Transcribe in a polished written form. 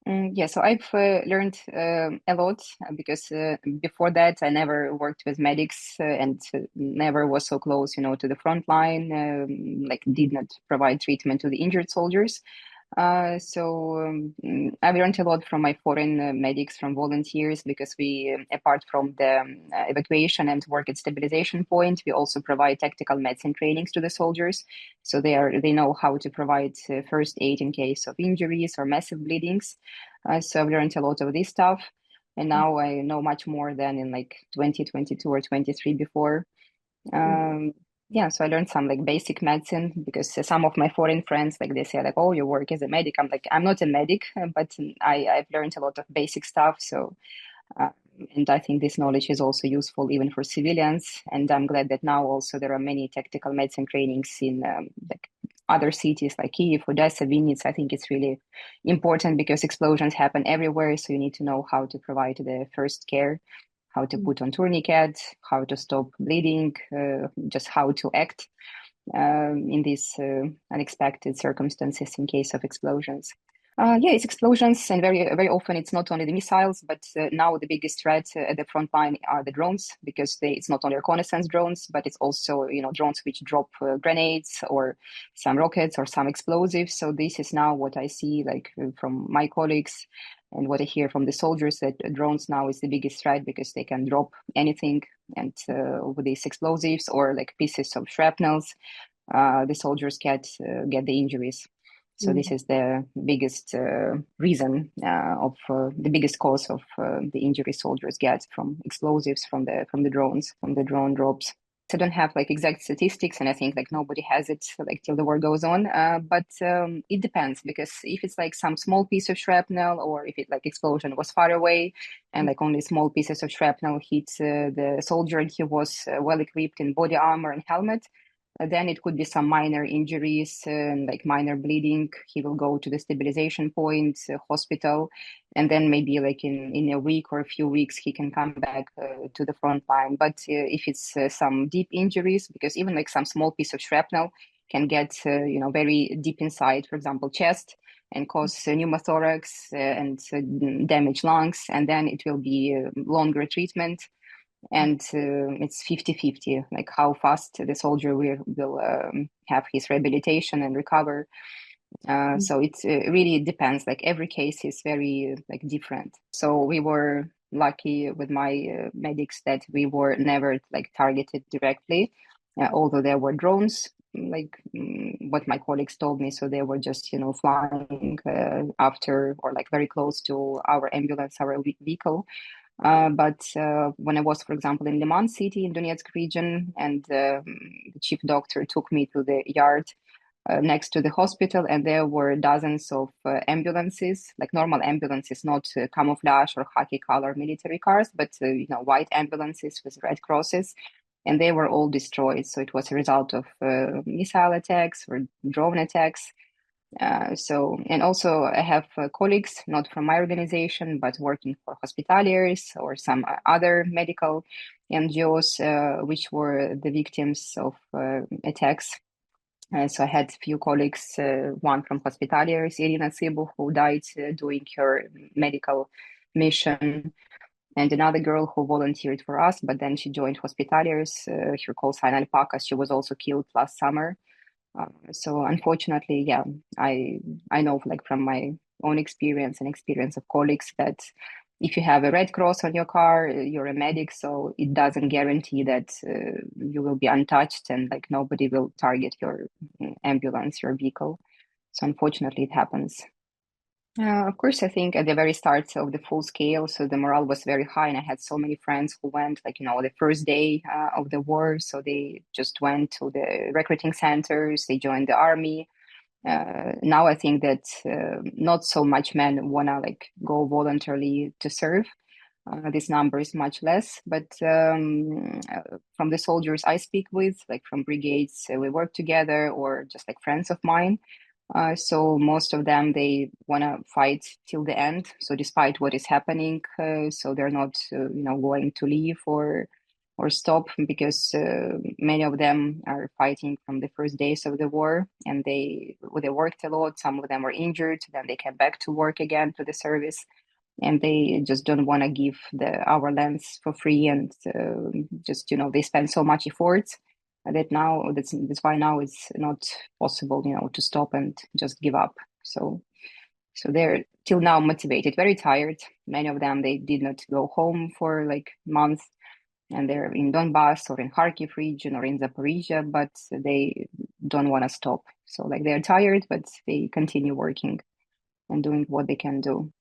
Yeah, so I've learned a lot because before that I never worked with medics and never was so close, to the front line, like did not provide treatment to the injured soldiers. I've learned a lot from my foreign medics, from volunteers, because apart from the evacuation and work at stabilization point, we also provide tactical medicine trainings to the soldiers. So they know how to provide first aid in case of injuries or massive bleedings. So I've learned a lot of this stuff, and now I know much more than in like 2022 or 23 before. Mhm. Um, yeah, so I learned some like basic medicine because some of my foreign friends like they say like, "Oh, you work as a medic." I'm like, I'm not a medic, but I've learned a lot of basic stuff. Uh, and I think this knowledge is also useful even for civilians. And I'm glad that now also there are many tactical medicine trainings in like other cities like Kiev, Odessa, Vinnytsia. I think it's really important because explosions happen everywhere. So you need to know how to provide the first care, how to put on tourniquet, how to stop bleeding, just how to act in these unexpected circumstances in case of explosions. Yeah, it's explosions, and very often it's not only the missiles, but now the biggest threat at the front line are the drones because it's not only reconnaissance drones, but it's also drones which drop grenades or some rockets or some explosives. So this is now what I see like from my colleagues and what I hear from the soldiers that drones now is the biggest threat because they can drop anything and with these explosives or like pieces of shrapnels the soldiers get the injuries. So this Mhm. is the biggest reason of the biggest cause of the injury soldiers get from explosives from the drones from the drone drops. So I don't have like exact statistics, and I think like nobody has it like till the war goes on. But it depends because if it's like some small piece of shrapnel, or if it like explosion was far away, and like only small pieces of shrapnel hit the soldier, and he was well equipped in body armor and helmet, then it could be some minor injuries and like minor bleeding. He will go to the stabilization point, hospital, and then maybe like in a week or a few weeks he can come back to the front line. But if it's some deep injuries, because even like some small piece of shrapnel can get very deep inside, for example, chest, and cause pneumothorax and damage lungs, and then it will be longer treatment, and it's 50-50, like how fast the soldier will have his rehabilitation and recover. So it really depends, like every case is very like different. So we were lucky with my medics that we were never like targeted directly, although there were drones, like what my colleagues told me. So they were just flying after or like very close to our ambulance, our vehicle. But when I was, for example, in Liman city in Donetsk region, and the chief doctor took me to the yard next to the hospital, and there were dozens of ambulances, like normal ambulances, not camouflage or khaki color military cars, but white ambulances with red crosses, and they were all destroyed. So it was a result of missile attacks or drone attacks. And also I have colleagues, not from my organization, but working for hospitaliers or some other medical NGOs, which were the victims of attacks. So I had a few colleagues, one from hospitaliers, Irina Tsibu, who died doing her medical mission, and another girl who volunteered for us, but then she joined hospitaliers. Her call sign Alpaca. She was also killed last summer. So unfortunately, yeah, I I know like from my own experience and experience of colleagues that if you have a red cross on your car, you're a medic, so it doesn't guarantee that you will be untouched and like nobody will target your ambulance, your vehicle. So unfortunately, it happens. Of course, I think at the very start of the full scale, so the morale was very high, and I had so many friends who went, like, the first day of the war. So they just went to the recruiting centers, they joined the army. Now I think that not so much men wanna like go voluntarily to serve. This number is much less, but from the soldiers I speak with, like from brigades, we work together, or just like friends of mine, so most of them they want to fight till the end. So despite what is happening, so they're not going to leave or or stop, because many of them are fighting from the first days of the war, and they worked a lot. Some of them were injured, then they came back to work again to the service, and they just don't want to give our lands for free, and just they spend so much effort that now that's why now it's not possible to stop and just give up. So they're till now motivated, very tired. Many of them, they did not go home for like months, and they're in Donbass or in Kharkiv region or in Zaporizhia, but they don't want to stop. So like they're tired, but they continue working and doing what they can do.